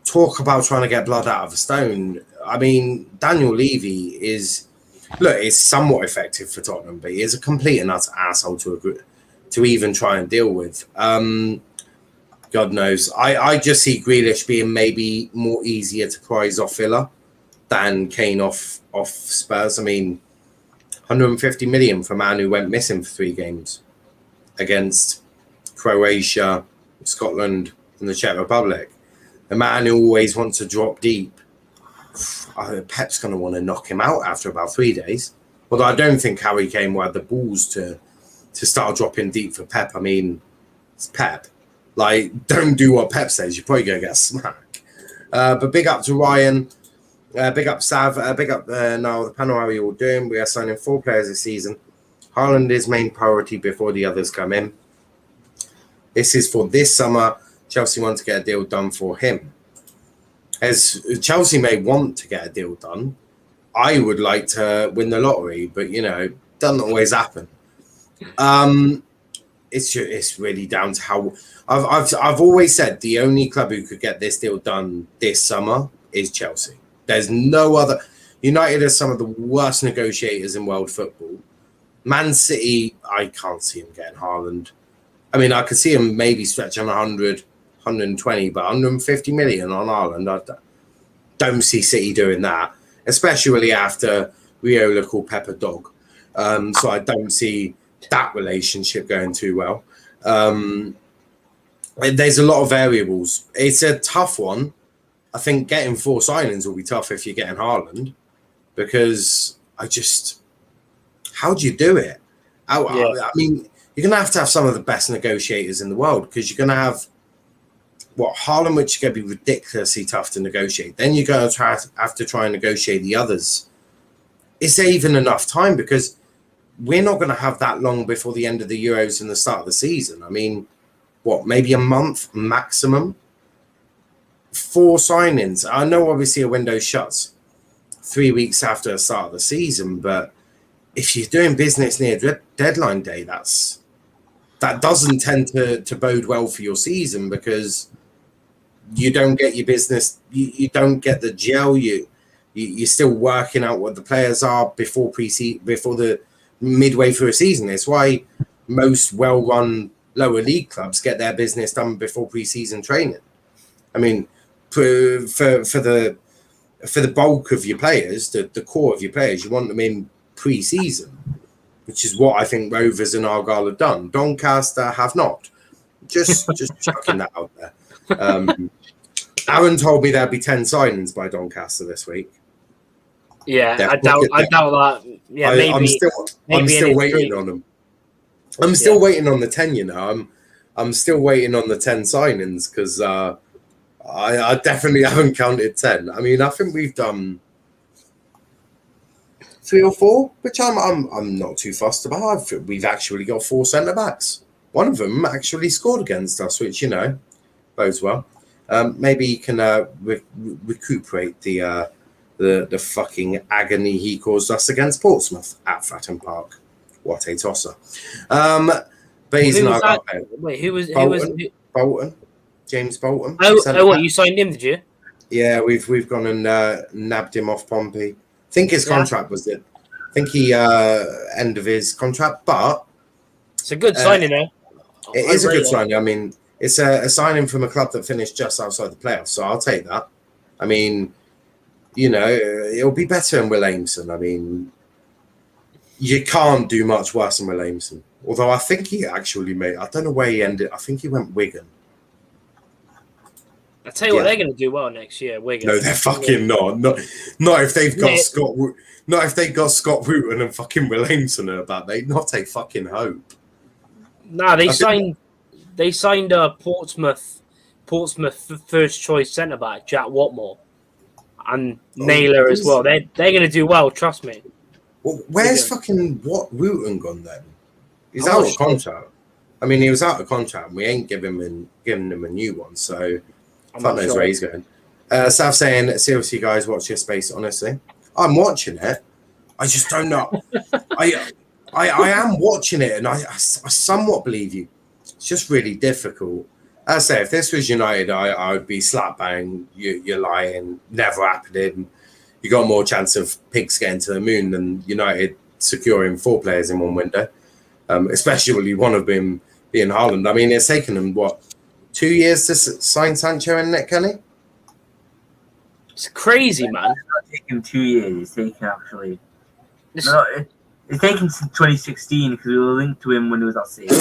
talk about trying to get blood out of a stone. I mean, Daniel Levy is somewhat effective for Tottenham, but he is a complete and utter asshole to even try and deal with. God knows. I just see Grealish being maybe more easier to prize off Villa than Kane off Spurs. I mean, 150 million for a man who went missing for 3 games against Croatia, Scotland, and the Czech Republic. A man who always wants to drop deep. Pep's going to want to knock him out after about 3 days. Although I don't think Harry Kane will have the balls to start dropping deep for Pep. I mean, it's Pep. Like, don't do what Pep says. You're probably going to get a smack. But big up to Ryan. Big up Sav. Big up now the panel. How are you all doing? We are signing 4 players this season. Haaland is main priority before the others come in. This is for this summer. Chelsea want to get a deal done for him. As Chelsea may want to get a deal done, I would like to win the lottery, but it doesn't always happen. It's really down to how I've always said the only club who could get this deal done this summer is Chelsea. There's no other. United are some of the worst negotiators in world football. Man City, I can't see him getting Haaland. I mean, I could see him maybe stretching 100, 120, but 150 million on Haaland. I don't see City doing that, especially after Riola called Pepper dog. So I don't see that relationship going too well. There's a lot of variables. It's a tough one. I think getting 4 signings will be tough if you're getting Haaland, because how do you do it? I mean, you're going to have some of the best negotiators in the world, because you're going to have Haaland, which is going to be ridiculously tough to negotiate. Then you're going to have to try and negotiate the others. Is there even enough time? Because we're not going to have that long before the end of the Euros and the start of the season. I mean, maybe a month maximum? 4 signings. I know obviously a window shuts 3 weeks after the start of the season, but if you're doing business near deadline day, that doesn't tend to bode well for your season, because you don't get your business, you don't get the gel, you're still working out what the players are before the midway through a season. It's why most well-run lower league clubs get their business done before pre-season training. I mean, for the bulk of your players, the core of your players, you want them in pre-season, which is what I think Rovers and Argyle have done. Doncaster have not. Just chucking that out there. Aaron told me there'd be 10 signings by Doncaster this week. Yeah, I doubt that. Yeah, I'm still waiting on them. I'm still waiting on the 10. You know, I'm still waiting on the 10 signings, because I definitely haven't counted 10. I mean, I think we've done 3 or 4, which I'm not too fussed about. We've actually got 4 centre backs. One of them actually scored against us, which, you know, bodes well. Maybe he can recuperate the fucking agony he caused us against Portsmouth at Fratton Park. What a tosser! But he's not. Wait, who was Bolton? James Bolton. What, you signed him? Did you? Yeah, we've gone and nabbed him off Pompey. I think his contract was it. I think he end of his contract, but it's a good signing there. It is a good signing. I mean, it's a signing from a club that finished just outside the playoffs, so I'll take that. I mean, you know, it'll be better than Will Aimson. I mean, you can't do much worse than Will Aimson. Although I think he actually made, I don't know where he ended. I think he went Wigan. I tell you what, they're going to do well next year. Wigan. No, they're fucking not. Not if they've got Scott. Not if they've got Scott Wooten and fucking Will Aimson in about. They not a fucking hope. Nah, they signed a Portsmouth first choice centre back, Jack Watmore, and Naylor as well. They're going to do well. Trust me. Well, where's fucking Wooten gone then? He's out of contract. I mean, he was out of contract, and we ain't giving him a new one. So, fuck knows where he's going. South saying, seriously, guys, watch your space. Honestly, I'm watching it. I just don't know. I am watching it, and I somewhat believe you. It's just really difficult. As I say, if this was United, I would be slap bang. You're lying. Never happening. You got more chance of pigs getting to the moon than United securing 4 players in one window. Especially one of them being Haaland. I mean, it's taken them, 2 years to sign Sancho and Nick Kenny? It's crazy, man. It's not taken 2 years. It's taken actually... No, it's taken since 2016 because we were linked to him when he was at City.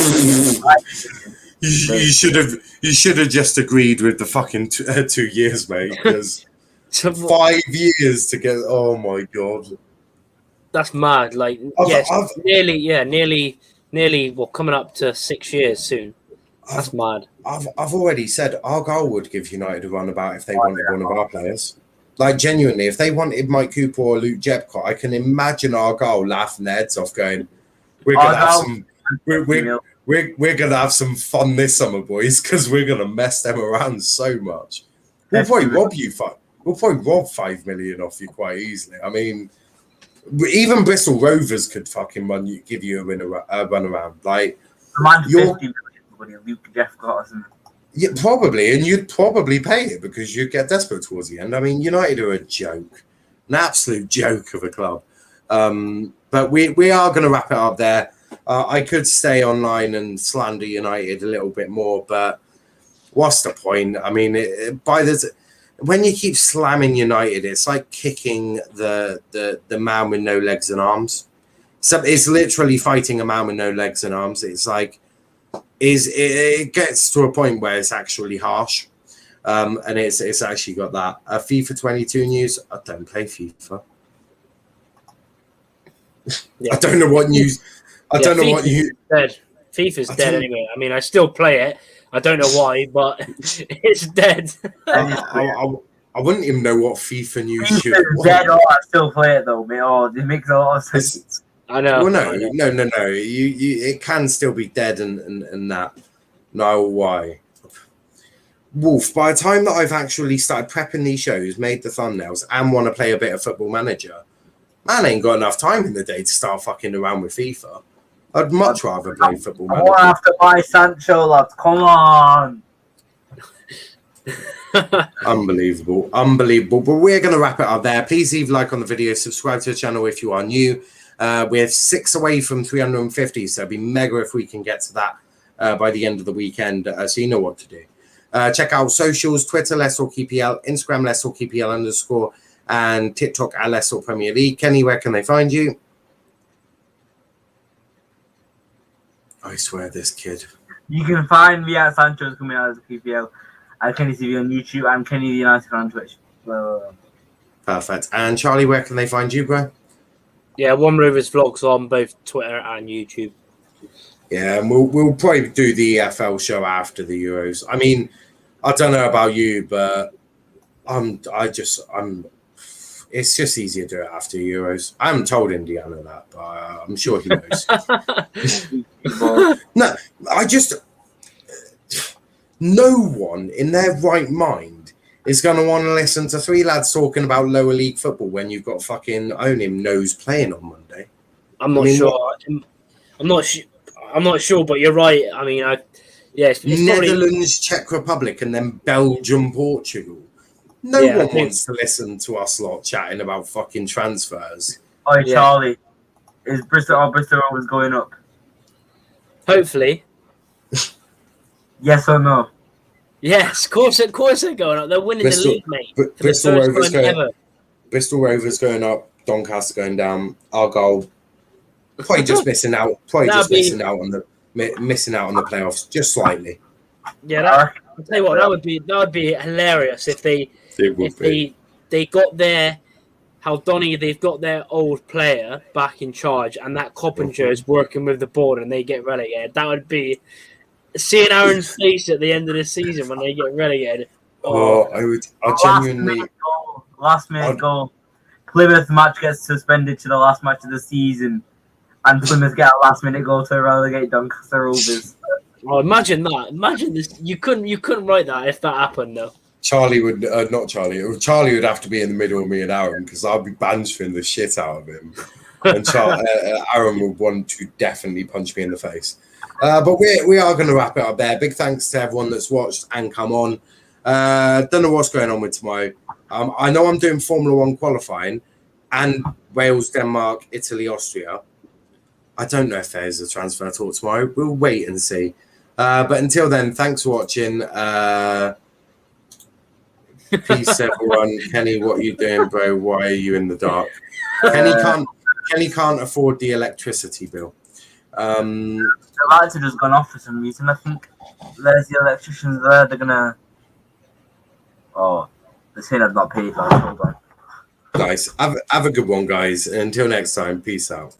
You should have just agreed with the fucking 2 years, mate. Because 5 years to get... Oh, my God. That's mad. Like, nearly, coming up to 6 years soon. That's mad. I've already said Argyle would give United a runabout if they wanted one of our players. Like, genuinely, if they wanted Mike Cooper or Luke Jepcott, I can imagine Argyle laughing their heads off going, we're gonna have some fun this summer, boys, because we're gonna mess them around so much. We'll probably rob 5 million off you quite easily. I mean, even Bristol Rovers could fucking give you a run around. Like, Luke Jeffcott or something. Yeah, probably, and you'd probably pay it because you'd get desperate towards the end. I mean, United are a joke, an absolute joke of a club. But we are going to wrap it up there. I could stay online and slander United a little bit more, but what's the point? I mean, when you keep slamming United, it's like kicking the man with no legs and arms. So it's literally fighting a man with no legs and arms. It's like, it gets to a point where it's actually harsh. And it's actually got that. FIFA 22 news. I don't play FIFA. Yeah. I don't know what news. I don't know what you. Dead. FIFA's dead anyway. I mean, I still play it. I don't know why, but it's dead. I wouldn't even know what FIFA news FIFA's dead. Oh, I still play it though, mate. Oh, it makes a lot of sense. I know. Well, I know. no. It can still be dead and that. No, why? Wolf, by the time that I've actually started prepping these shows, made the thumbnails, and want to play a bit of Football Manager, man, I ain't got enough time in the day to start fucking around with FIFA. I'd much rather play Football Manager. I won't have to buy Sancho, lads. Come on. Unbelievable. But we're going to wrap it up there. Please leave a like on the video. Subscribe to the channel if you are new. We're 6 away from 350, so it'd be mega if we can get to that by the end of the weekend, so you know what to do. Check out socials, Twitter, Let's Talk EPL, Instagram, Let's Talk EPL_, and TikTok at Let's Talk Premier League. Kenny, where can they find you? I swear, this kid. You can find me at Sancho's coming out of the PPL, at Kenny TV on YouTube, and Kenny the United on Twitch. Perfect. And Charlie, where can they find you, bro? Yeah, One Rovers vlogs on both Twitter and YouTube. Yeah, and we'll probably do the EFL show after the Euros. I mean, I don't know about you, but it's just easier to do it after Euros. I haven't told Indiana that, but I'm sure he knows. No, no one in their right mind is going to want to listen to three lads talking about lower league football when you've got fucking Nose playing on Monday. I'm not sure. I'm not sure, but you're right. I mean, it's Netherlands, Czech Republic, and then Belgium, Portugal. No one wants to listen to us lot chatting about fucking transfers. Oh, yeah. Charlie, is Bristol Rovers going up? Hopefully. Yes or no? Yes, of course they're going up. They're winning the league, mate. Bristol Rovers going up. Doncaster going down. Our goal. Probably just missing out. Missing out on the playoffs just slightly. Yeah, I'll tell you what, that would be hilarious if they got their they've got their old player back in charge, and that Coppinger is working with the board, and they get relegated. That would be seeing Aaron's face at the end of the season when they get relegated. I genuinely last minute goal. Plymouth match gets suspended to the last match of the season, and Plymouth get a last minute goal to relegate Doncaster Rovers. Oh, imagine that! Imagine this. You couldn't write that if that happened, though. Charlie would not Charlie. Charlie would have to be in the middle of me and Aaron because I'd be banishing the shit out of him, and Aaron would want to definitely punch me in the face. But we are going to wrap it up there. Big thanks to everyone that's watched and come on. Don't know what's going on with tomorrow. I know I'm doing Formula 1 qualifying and Wales, Denmark, Italy, Austria. I don't know if there's a transfer talk tomorrow. We'll wait and see. But until then, thanks for watching. Peace, everyone. Kenny, what are you doing, bro? Why are you in the dark? Kenny can't afford the electricity bill. The lights have just gone off for some reason. I think there's the electricians there. They're gonna. Oh, they're saying I've not paid. Hold on. Nice. Have a good one, guys. Until next time. Peace out.